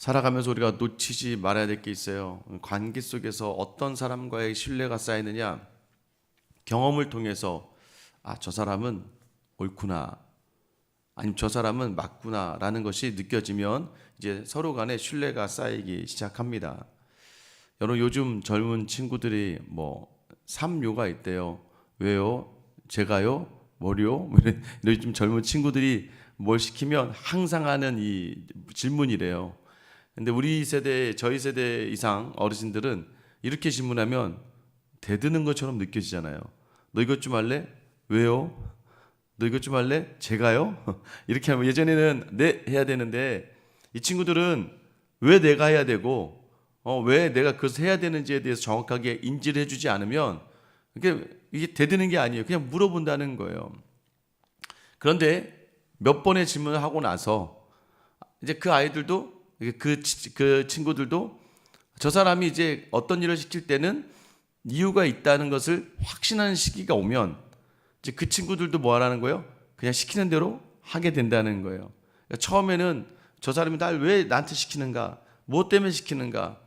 살아가면서 우리가 놓치지 말아야 될 게 있어요. 관계 속에서 어떤 사람과의 신뢰가 쌓이느냐, 경험을 통해서 저 사람은 옳구나, 아니면 저 사람은 맞구나라는 것이 느껴지면 이제 서로 간에 신뢰가 쌓이기 시작합니다. 여러분, 요즘 젊은 친구들이 삼요가 있대요. 왜요? 제가요? 뭐요? 요즘 젊은 친구들이 뭘 시키면 항상 하는 이 질문이래요. 근데 우리 세대, 저희 세대 이상 어르신들은 이렇게 질문하면 대드는 것처럼 느껴지잖아요. 너 이것 좀 할래? 왜요? 너 이것 좀 할래? 제가요? 이렇게 하면 예전에는 네 해야 되는데, 이 친구들은 왜 내가 해야 되고 왜 내가 그것을 해야 되는지에 대해서 정확하게 인지를 해주지 않으면 이게 대드는 게 아니에요. 그냥 물어본다는 거예요. 그런데 몇 번의 질문을 하고 나서 이제 그 아이들도 그 친구들도 저 사람이 이제 어떤 일을 시킬 때는 이유가 있다는 것을 확신하는 시기가 오면 이제 그 친구들도 뭐 하라는 거예요? 그냥 시키는 대로 하게 된다는 거예요. 그러니까 처음에는 저 사람이 날 왜 나한테 시키는가? 무엇 때문에 시키는가?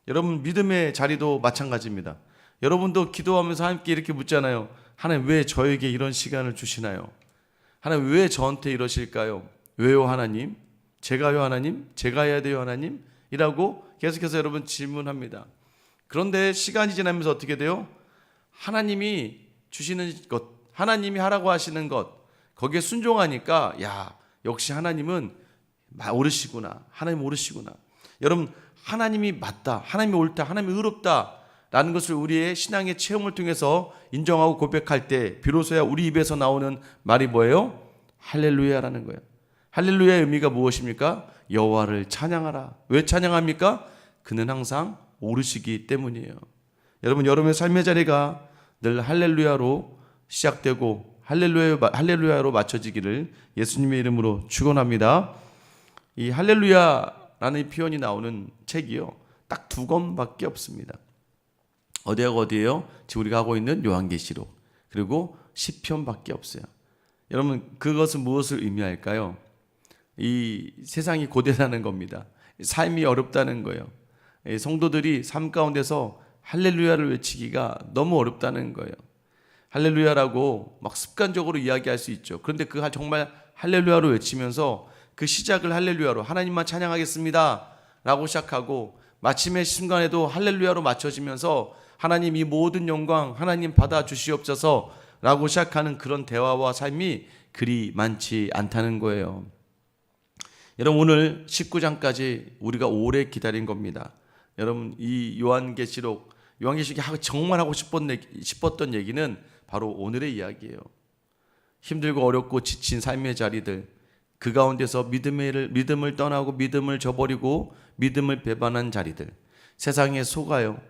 여러분, 믿음의 자리도 마찬가지입니다. 여러분도 기도하면서 함께 이렇게 묻잖아요. 하나님, 왜 저에게 이런 시간을 주시나요? 하나님, 왜 저한테 이러실까요? 왜요, 하나님? 제가요, 하나님? 제가 해야 돼요, 하나님? 이라고 계속해서 여러분 질문합니다. 그런데 시간이 지나면서 어떻게 돼요? 하나님이 주시는 것, 하나님이 하라고 하시는 것, 거기에 순종하니까 역시 하나님은 옳으시구나. 하나님 옳으시구나. 여러분, 하나님이 맞다, 하나님이 옳다, 하나님이 의롭다 라는 것을 우리의 신앙의 체험을 통해서 인정하고 고백할 때 비로소야 우리 입에서 나오는 말이 뭐예요? 할렐루야라는 거예요. 할렐루야의 의미가 무엇입니까? 여호와를 찬양하라. 왜 찬양합니까? 그는 항상 옳으시기 때문이에요. 여러분, 여러분의 삶의 자리가 늘 할렐루야로 시작되고 할렐루야로 맞춰지기를 예수님의 이름으로 축원합니다. 이 할렐루야라는 표현이 나오는 책이요, 딱 2권밖에 없습니다. 어디예요? 지금 우리가 하고 있는 요한계시록, 그리고 시편밖에 없어요. 여러분, 그것은 무엇을 의미할까요? 이 세상이 고되다는 겁니다. 삶이 어렵다는 거예요. 성도들이 삶 가운데서 할렐루야를 외치기가 너무 어렵다는 거예요. 할렐루야라고 막 습관적으로 이야기할 수 있죠. 그런데 그 정말 할렐루야로 외치면서 그 시작을 할렐루야로, 하나님만 찬양하겠습니다 라고 시작하고 마침의 순간에도 할렐루야로 맞춰지면서 하나님, 이 모든 영광 하나님 받아 주시옵소서 라고 시작하는 그런 대화와 삶이 그리 많지 않다는 거예요. 여러분, 오늘 19장까지 우리가 오래 기다린 겁니다. 여러분, 이 요한계시록이 정말 하고 싶었던 얘기는 바로 오늘의 이야기예요. 힘들고 어렵고 지친 삶의 자리들, 그 가운데서 믿음을 떠나고 믿음을 저버리고 믿음을 배반한 자리들, 세상에 속아요.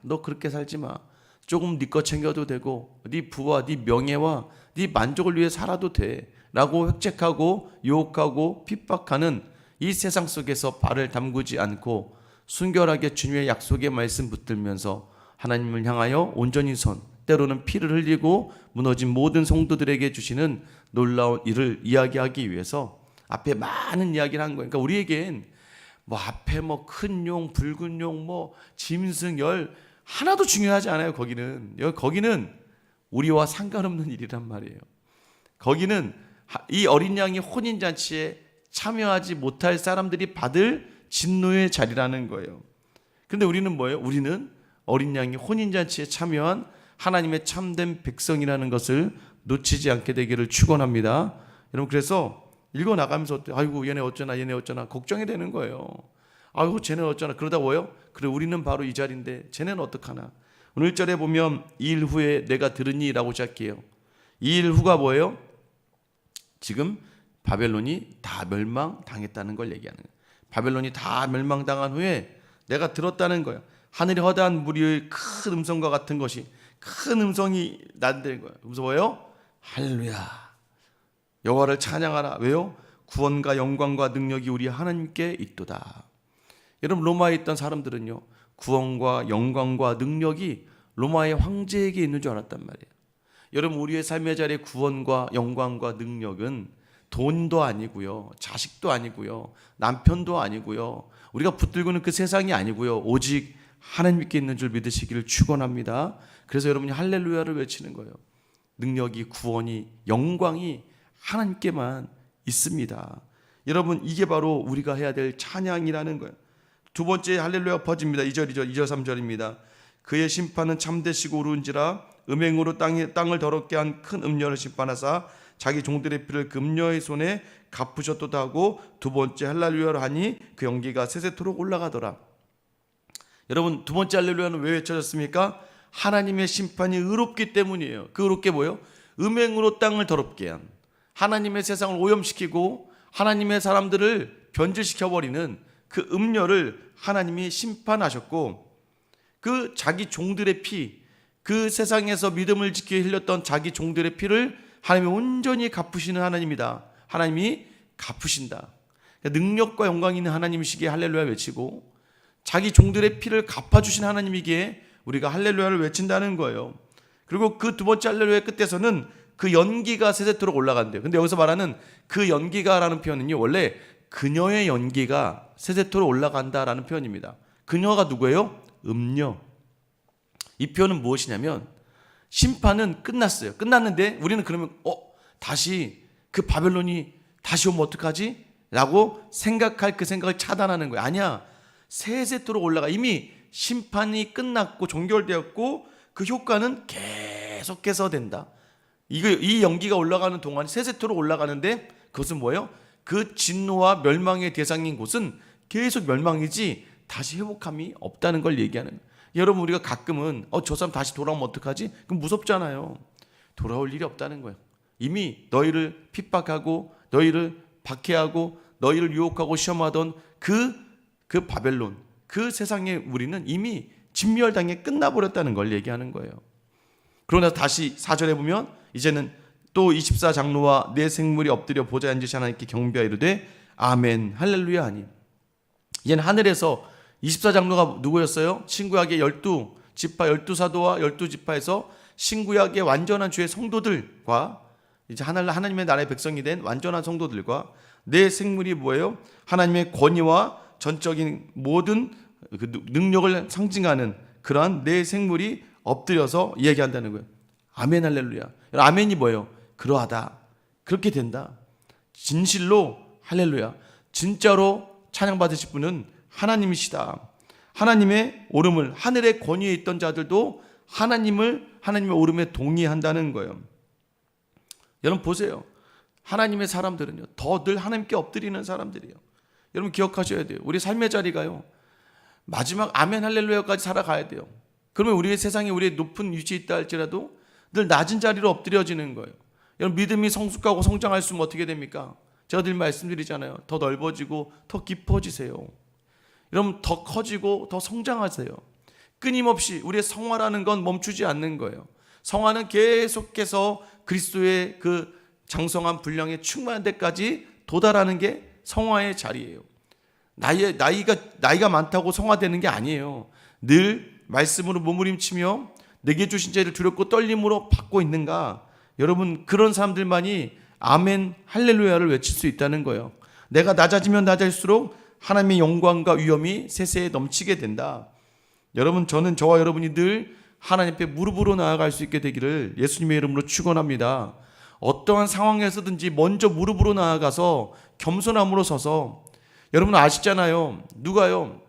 너 그렇게 살지 마. 조금 네 거 챙겨도 되고 네 부와 네 명예와 네 만족을 위해 살아도 돼 라고 획책하고 유혹하고 핍박하는 이 세상 속에서 발을 담그지 않고 순결하게 주님의 약속의 말씀 붙들면서 하나님을 향하여 온전히 때로는 피를 흘리고 무너진 모든 성도들에게 주시는 놀라운 일을 이야기하기 위해서 앞에 많은 이야기를 한 거예요. 그러니까 우리에겐 앞에 큰 용, 붉은 용, 짐승, 열 하나도 중요하지 않아요. 거기는 우리와 상관없는 일이란 말이에요. 거기는 이 어린 양이 혼인잔치에 참여하지 못할 사람들이 받을 진노의 자리라는 거예요. 그런데 우리는 뭐예요? 우리는 어린 양이 혼인잔치에 참여한 하나님의 참된 백성이라는 것을 놓치지 않게 되기를 축원합니다. 여러분, 그래서 읽어나가면서 아이고 얘네 어쩌나 걱정이 되는 거예요. 아이고 쟤네 어쩌나. 그러다 뭐예요? 그래, 우리는 바로 이 자리인데 쟤네는 어떡하나. 오늘 1절에 보면 이 일 후에 내가 들으니 라고 시작해요. 이 일 후가 뭐예요? 지금 바벨론이 다 멸망당했다는 걸 얘기하는 거예요. 바벨론이 다 멸망당한 후에 내가 들었다는 거예요. 하늘의 허다한 무리의 큰 음성과 같은 것이, 큰 음성이 난다는 거예요. 무서워요? 할렐루야, 여호와를 찬양하라. 왜요? 구원과 영광과 능력이 우리 하나님께 있도다. 여러분, 로마에 있던 사람들은요, 구원과 영광과 능력이 로마의 황제에게 있는 줄 알았단 말이에요. 여러분, 우리의 삶의 자리에 구원과 영광과 능력은 돈도 아니고요, 자식도 아니고요, 남편도 아니고요, 우리가 붙들고는 그 세상이 아니고요, 오직 하나님께 있는 줄 믿으시기를 축원합니다. 그래서 여러분이 할렐루야를 외치는 거예요. 능력이, 구원이, 영광이 하나님께만 있습니다. 여러분, 이게 바로 우리가 해야 될 찬양이라는 거예요. 두 번째 할렐루야 퍼집니다. 2절 3절입니다. 그의 심판은 참되시고 옳은지라 음행으로 땅을 더럽게 한 큰 음녀를 심판하사 자기 종들의 피를 그 음녀의 손에 갚으셨도다 하고 두 번째 할렐루야를 하니 그 연기가 세세토록 올라가더라. 여러분, 두 번째 할렐루야는 왜 외쳐졌습니까? 하나님의 심판이 의롭기 때문이에요. 그 의롭게 뭐예요? 음행으로 땅을 더럽게 한, 하나님의 세상을 오염시키고 하나님의 사람들을 변질시켜버리는 그 음녀를 하나님이 심판하셨고, 그 자기 종들의 피, 그 세상에서 믿음을 지켜 흘렸던 자기 종들의 피를 하나님이 온전히 갚으시는 하나님이다. 하나님이 갚으신다. 능력과 영광이 있는 하나님이시기에 할렐루야 외치고, 자기 종들의 피를 갚아주신 하나님이기에 우리가 할렐루야를 외친다는 거예요. 그리고 그 두 번째 할렐루야 끝에서는 그 연기가 세세토록 올라간대요. 근데 여기서 말하는 그 연기가라는 표현은요, 원래 그녀의 연기가 세세토록 올라간다라는 표현입니다. 그녀가 누구예요? 음녀. 이 표현은 무엇이냐면, 심판은 끝났어요. 끝났는데 우리는 그러면 다시 그 바벨론이 다시 오면 어떡하지? 라고 생각할 그 생각을 차단하는 거예요. 아니야. 세세토록 올라가. 이미 심판이 끝났고 종결되었고 그 효과는 계속해서 된다. 이 연기가 올라가는 동안 세세토록 올라가는데, 그것은 뭐예요? 그 진노와 멸망의 대상인 곳은 계속 멸망이지 다시 회복함이 없다는 걸 얘기하는 거예요. 여러분, 우리가 가끔은 저 사람 다시 돌아오면 어떡하지? 그럼 무섭잖아요. 돌아올 일이 없다는 거예요. 이미 너희를 핍박하고 너희를 박해하고 너희를 유혹하고 시험하던 그 바벨론, 그 세상의 우리는 이미 진멸당에 끝나버렸다는 걸 얘기하는 거예요. 그러나 다시 4절에 보면 이제는 또 24장로와 네 생물이 엎드려 보좌에 앉으신 하나님께 경배하여 이르되 아멘 할렐루야 하니, 이제는 하늘에서 24장로가 누구였어요? 신구약의 12지파 12사도와 12지파에서 신구약의 완전한 주의 성도들과 이제 하나님의 나라의 백성이 된 완전한 성도들과 네 생물이 뭐예요? 하나님의 권위와 전적인 모든 그 능력을 상징하는 그러한 네 생물이 엎드려서 이야기한다는 거예요. 아멘 할렐루야. 아멘이 뭐예요? 그러하다. 그렇게 된다. 진실로 할렐루야. 진짜로 찬양받으실 분은 하나님이시다. 하나님의 오름을, 하늘의 권위에 있던 자들도 하나님의 오름에 동의한다는 거예요. 여러분 보세요. 하나님의 사람들은요, 더 늘 하나님께 엎드리는 사람들이에요. 여러분 기억하셔야 돼요. 우리 삶의 자리가요, 마지막 아멘 할렐루야까지 살아가야 돼요. 그러면 우리의 세상에 우리의 높은 위치에 있다 할지라도 늘 낮은 자리로 엎드려지는 거예요. 여러분 믿음이 성숙하고 성장할 수 있으면 어떻게 됩니까? 제가 늘 말씀드리잖아요. 더 넓어지고 더 깊어지세요. 여러분 더 커지고 더 성장하세요. 끊임없이 우리의 성화라는 건 멈추지 않는 거예요. 성화는 계속해서 그리스도의 그 장성한 분량에 충만한 데까지 도달하는 게 성화의 자리예요. 나이가 많다고 성화되는 게 아니에요. 늘 말씀으로 몸부림치며 내게 주신 자를 두렵고 떨림으로 받고 있는가? 여러분 그런 사람들만이 아멘 할렐루야를 외칠 수 있다는 거예요. 내가 낮아지면 낮아질수록 하나님의 영광과 위엄이 세세에 넘치게 된다. 여러분 저와 여러분이 늘 하나님 앞에 무릎으로 나아갈 수 있게 되기를 예수님의 이름으로 축원합니다. 어떠한 상황에서든지 먼저 무릎으로 나아가서 겸손함으로 서서, 여러분 아시잖아요. 누가요?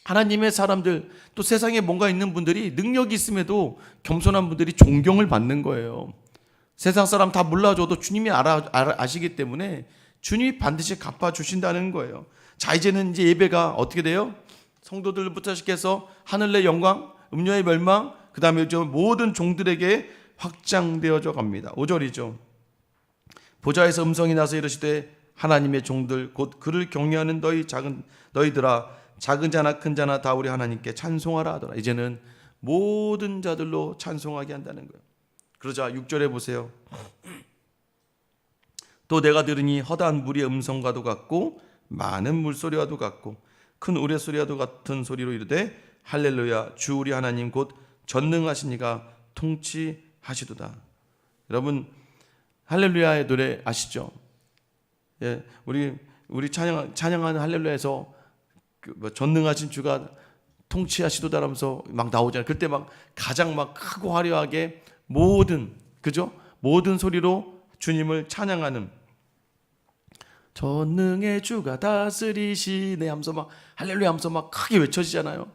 하나님의 사람들, 또 세상에 뭔가 있는 분들이 능력이 있음에도 겸손한 분들이 존경을 받는 거예요. 세상 사람 다 몰라줘도 주님이 아시기 때문에 주님이 반드시 갚아주신다는 거예요. 자, 이제는 이제 예배가 어떻게 돼요? 성도들부터 시작해서 하늘의 영광, 음녀의 멸망, 그 다음에 모든 종들에게 확장되어져 갑니다. 5절이죠. 보좌에서 음성이 나서 이르시되 하나님의 종들 곧 그를 경외하는 너희들아 작은 자나 큰 자나 다 우리 하나님께 찬송하라 하더라. 이제는 모든 자들로 찬송하게 한다는 거예요. 그러자 6절에 보세요. 또 내가 들으니 허다한 물의 음성과도 같고 많은 물소리와도 같고 큰 우레소리와도 같은 소리로 이르되 할렐루야 주 우리 하나님 곧 전능하신 이가 통치하시도다. 여러분 할렐루야의 노래 아시죠? 예, 우리 찬양하는 할렐루야에서 전능하신 주가 통치하시도다라면서 막 나오잖아요. 그때 막 가장 막 크고 화려하게 모든 소리로 주님을 찬양하는, 전능의 주가 다스리시네 하면서 막 할렐루야 하면서 막 크게 외쳐지잖아요.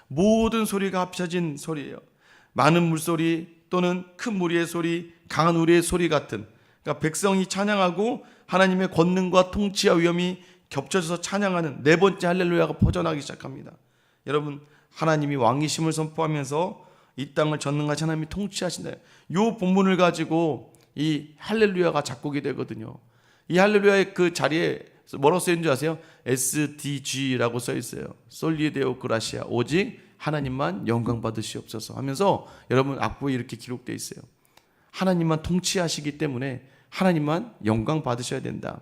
모든 소리가 합쳐진 소리예요. 많은 물소리 또는 큰 무리의 소리, 강한 우리의 소리 같은, 그러니까 백성이 찬양하고 하나님의 권능과 통치와 위엄이 겹쳐져서 찬양하는 네 번째 할렐루야가 퍼져나가기 시작합니다. 여러분, 하나님이 왕이심을 선포하면서 이 땅을 전능하신 하나님이 통치하신다. 이 본문을 가지고 이 할렐루야가 작곡이 되거든요. 이 할렐루야의 그 자리에 뭐라고 써 있는 줄 아세요? SDG라고 써 있어요. 솔리데오 그라시아, 오직 하나님만 영광 받으시옵소서 하면서 여러분 악보에 이렇게 기록되어 있어요. 하나님만 통치하시기 때문에 하나님만 영광 받으셔야 된다.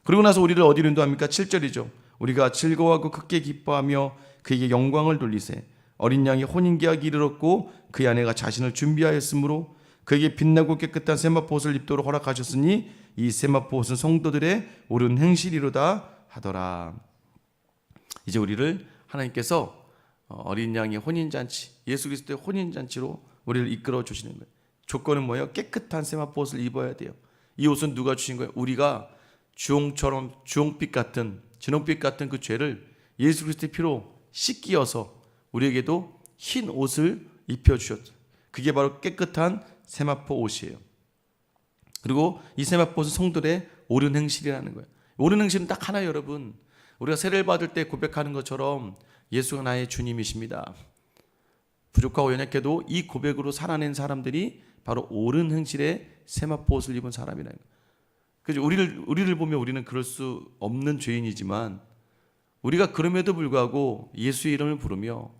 그리고 나서 우리를 어디로 인도합니까? 7절이죠. 우리가 즐거워하고 크게 기뻐하며 그에게 영광을 돌리세. 어린 양이 혼인계약이 이르렀고 그의 아내가 자신을 준비하였으므로 그에게 빛나고 깨끗한 세마포 옷을 입도록 허락하셨으니 이 세마포 옷은 성도들의 옳은 행실이로다 하더라. 이제 우리를 하나님께서 어린 양의 혼인잔치, 예수 그리스도의 혼인잔치로 우리를 이끌어 주시는 거예요. 조건은 뭐예요? 깨끗한 세마포 옷을 입어야 돼요. 이 옷은 누가 주신 거예요? 우리가 주홍빛 같은 진홍빛 같은 그 죄를 예수 그리스도의 피로 씻기어서 우리에게도 흰 옷을 입혀주셨죠. 그게 바로 깨끗한 세마포 옷이에요. 그리고 이 세마포 옷은 성도의 옳은 행실이라는 거예요. 옳은 행실은 딱 하나예요, 여러분. 우리가 세례를 받을 때 고백하는 것처럼 예수가 나의 주님이십니다. 부족하고 연약해도 이 고백으로 살아낸 사람들이 바로 옳은 행실의 세마포 옷을 입은 사람이라는 거예요. 그죠? 우리를 보면 우리는 그럴 수 없는 죄인이지만 우리가 그럼에도 불구하고 예수의 이름을 부르며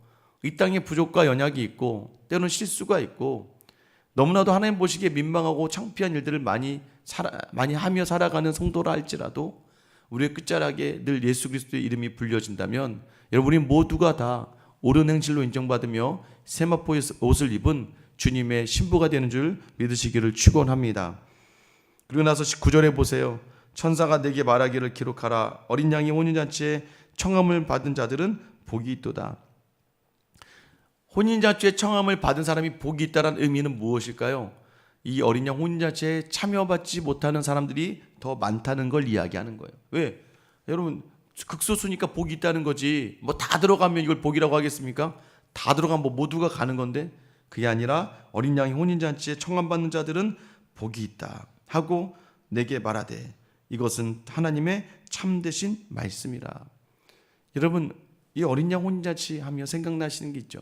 이 땅에 부족과 연약이 있고 때로는 실수가 있고 너무나도 하나님 보시기에 민망하고 창피한 일들을 많이 하며 살아가는 성도라 할지라도 우리의 끝자락에 늘 예수 그리스도의 이름이 불려진다면 여러분이 모두가 다 옳은 행실로 인정받으며 세마포 옷을 입은 주님의 신부가 되는 줄 믿으시기를 축원합니다. 그리고 나서 19절에 보세요. 천사가 내게 말하기를 기록하라. 어린 양이 혼인잔치에 청함을 받은 자들은 복이 있도다. 혼인잔치에 청함을 받은 사람이 복이 있다는 의미는 무엇일까요? 이 어린 양 혼인잔치에 참여받지 못하는 사람들이 더 많다는 걸 이야기하는 거예요. 왜? 여러분, 극소수니까 복이 있다는 거지. 뭐 다 들어가면 이걸 복이라고 하겠습니까? 다 들어가면 뭐 모두가 가는 건데, 그게 아니라 어린 양이 혼인잔치에 청함받는 자들은 복이 있다 하고 내게 말하되 이것은 하나님의 참되신 말씀이라. 여러분, 이 어린 양 혼인잔치 하면 생각나시는 게 있죠.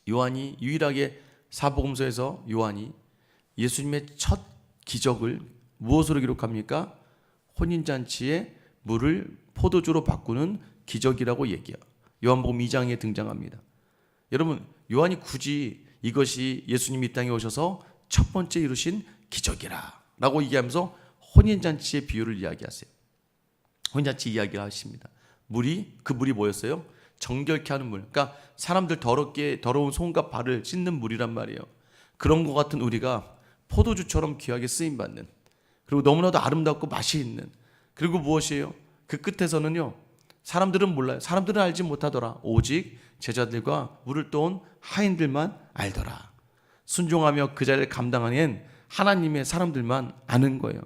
요한이 유일하게 사복음서에서 요한이 예수님의 첫 기적을 무엇으로 기록합니까? 혼인잔치에 물을 포도주로 바꾸는 기적이라고 얘기해요. 요한복음 2장에 등장합니다. 여러분, 요한이 굳이 이것이 예수님이 이 땅에 오셔서 첫 번째 이루신 기적이라 라고 얘기하면서 혼인잔치의 비유를 이야기하세요. 혼인잔치 이야기를 하십니다. 그 물이 뭐였어요? 정결케 하는 물. 그러니까 사람들 더러운 손과 발을 씻는 물이란 말이에요. 그런 것 같은 우리가 포도주처럼 귀하게 쓰임받는, 그리고 너무나도 아름답고 맛이 있는, 그리고 무엇이에요? 그 끝에서는요, 사람들은 몰라요. 사람들은 알지 못하더라. 오직 제자들과 물을 떠온 하인들만 알더라. 순종하며 그 자리를 감당하는 하나님의 사람들만 아는 거예요.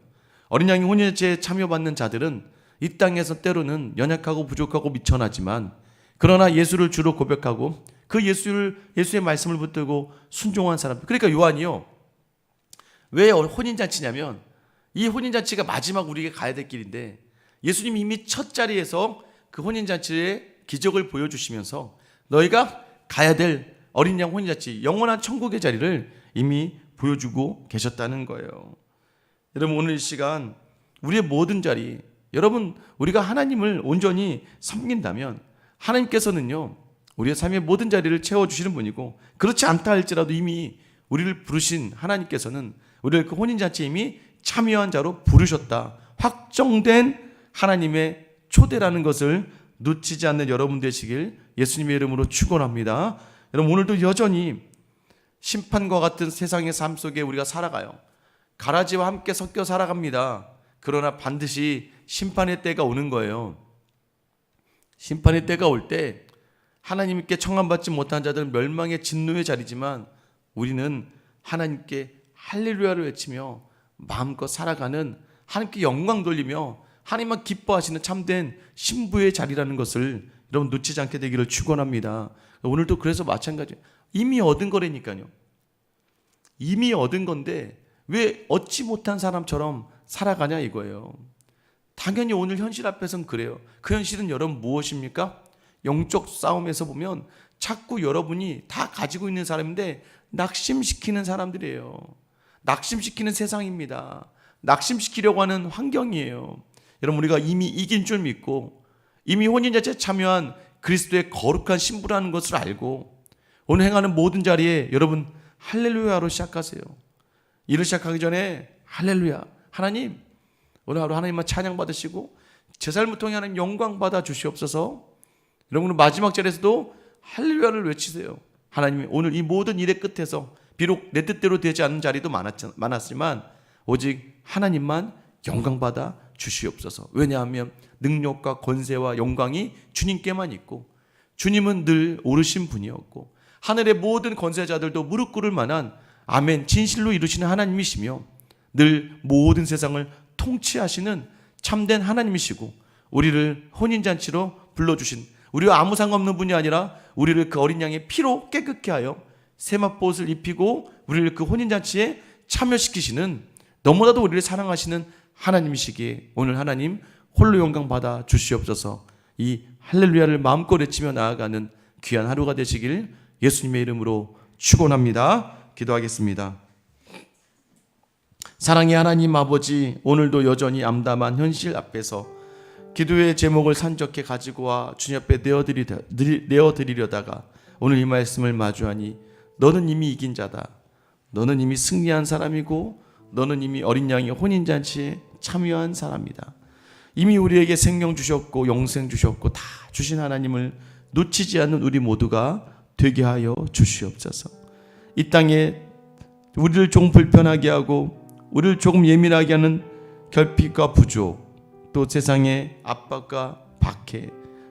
어린 양이 혼인잔치에 참여받는 자들은 이 땅에서 때로는 연약하고 부족하고 미천하지만 그러나 예수를 주로 고백하고 그 예수의 말씀을 붙들고 순종한 사람들. 그러니까 요한이요, 왜 혼인잔치냐면 이 혼인잔치가 마지막 우리에게 가야 될 길인데 예수님이 이미 첫 자리에서 그 혼인잔치의 기적을 보여주시면서 너희가 가야 될 어린 양 혼인잔치, 영원한 천국의 자리를 이미 보여주고 계셨다는 거예요. 여러분, 오늘 이 시간 우리의 모든 자리, 여러분, 우리가 하나님을 온전히 섬긴다면 하나님께서는요, 우리의 삶의 모든 자리를 채워주시는 분이고, 그렇지 않다 할지라도 이미 우리를 부르신 하나님께서는 우리를 그 혼인잔치에 이미 참여한 자로 부르셨다, 확정된 하나님의 초대라는 것을 놓치지 않는 여러분 되시길 예수님의 이름으로 축원합니다. 여러분, 오늘도 여전히 심판과 같은 세상의 삶 속에 우리가 살아가요. 가라지와 함께 섞여 살아갑니다. 그러나 반드시 심판의 때가 오는 거예요. 심판의 때가 올 때 하나님께 청함받지 못한 자들은 멸망의 진노의 자리지만 우리는 하나님께 할렐루야를 외치며 마음껏 살아가는, 하나님께 영광 돌리며 하나님만 기뻐하시는 참된 신부의 자리라는 것을 여러분 놓치지 않게 되기를 축원합니다. 오늘도 그래서 마찬가지예요. 이미 얻은 거라니까요. 이미 얻은 건데 왜 얻지 못한 사람처럼 살아가냐 이거예요. 당연히 오늘 현실 앞에서는 그래요. 그 현실은 여러분 무엇입니까? 영적 싸움에서 보면 자꾸 여러분이 다 가지고 있는 사람인데 낙심시키는 사람들이에요. 낙심시키는 세상입니다. 낙심시키려고 하는 환경이에요. 여러분, 우리가 이미 이긴 줄 믿고 이미 혼인잔치에 참여한 그리스도의 거룩한 신부라는 것을 알고 오늘 행하는 모든 자리에 여러분 할렐루야로 시작하세요. 일을 시작하기 전에 할렐루야, 하나님 오늘 하루 하나님만 찬양 받으시고 제 삶을 통해 하나님 영광 받아 주시옵소서. 여러분은 마지막 자리에서도 할렐루야를 외치세요. 하나님, 오늘 이 모든 일의 끝에서 비록 내 뜻대로 되지 않는 자리도 많았지만 오직 하나님만 영광 받아 주시옵소서. 왜냐하면 능력과 권세와 영광이 주님께만 있고 주님은 늘 오르신 분이었고 하늘의 모든 권세자들도 무릎 꿇을 만한 아멘 진실로 이루시는 하나님이시며 늘 모든 세상을 통치하시는 참된 하나님이시고 우리를 혼인잔치로 불러주신, 우리와 아무 상관없는 분이 아니라 우리를 그 어린 양의 피로 깨끗게 하여 세마포옷을 입히고 우리를 그 혼인잔치에 참여시키시는, 너무나도 우리를 사랑하시는 하나님이시기에 오늘 하나님 홀로 영광 받아 주시옵소서. 이 할렐루야를 마음껏 외치며 나아가는 귀한 하루가 되시길 예수님의 이름으로 축원합니다. 기도하겠습니다. 사랑의 하나님 아버지, 오늘도 여전히 암담한 현실 앞에서 기도의 제목을 산적해 가지고 와 주님 앞에 내어드리려다가 오늘 이 말씀을 마주하니 너는 이미 이긴 자다. 너는 이미 승리한 사람이고 너는 이미 어린 양의 혼인잔치에 참여한 사람이다. 이미 우리에게 생명 주셨고 영생 주셨고 다 주신 하나님을 놓치지 않는 우리 모두가 되게 하여 주시옵소서. 이 땅에 우리를 조금 불편하게 하고 우리를 조금 예민하게 하는 결핍과 부족, 또 세상의 압박과 박해,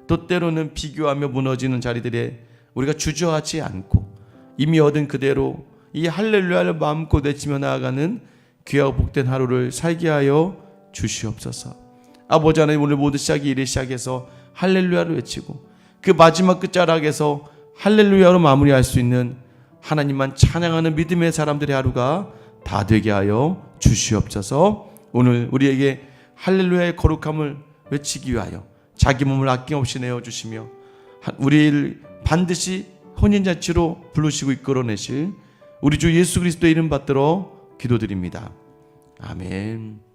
또 때로는 비교하며 무너지는 자리들에 우리가 주저하지 않고 이미 얻은 그대로 이 할렐루야를 마음껏 외치며 나아가는 귀하고 복된 하루를 살게 하여 주시옵소서. 아버지 하나님, 오늘 모두 일을 시작해서 할렐루야를 외치고 그 마지막 끝자락에서 할렐루야로 마무리할 수 있는 하나님만 찬양하는 믿음의 사람들의 하루가 다 되게 하여 주시옵소서. 오늘 우리에게 할렐루야의 거룩함을 외치기 위하여 자기 몸을 아낌없이 내어주시며 우리를 반드시 혼인잔치로 부르시고 이끌어내실 우리 주 예수 그리스도의 이름 받들어 기도드립니다. 아멘.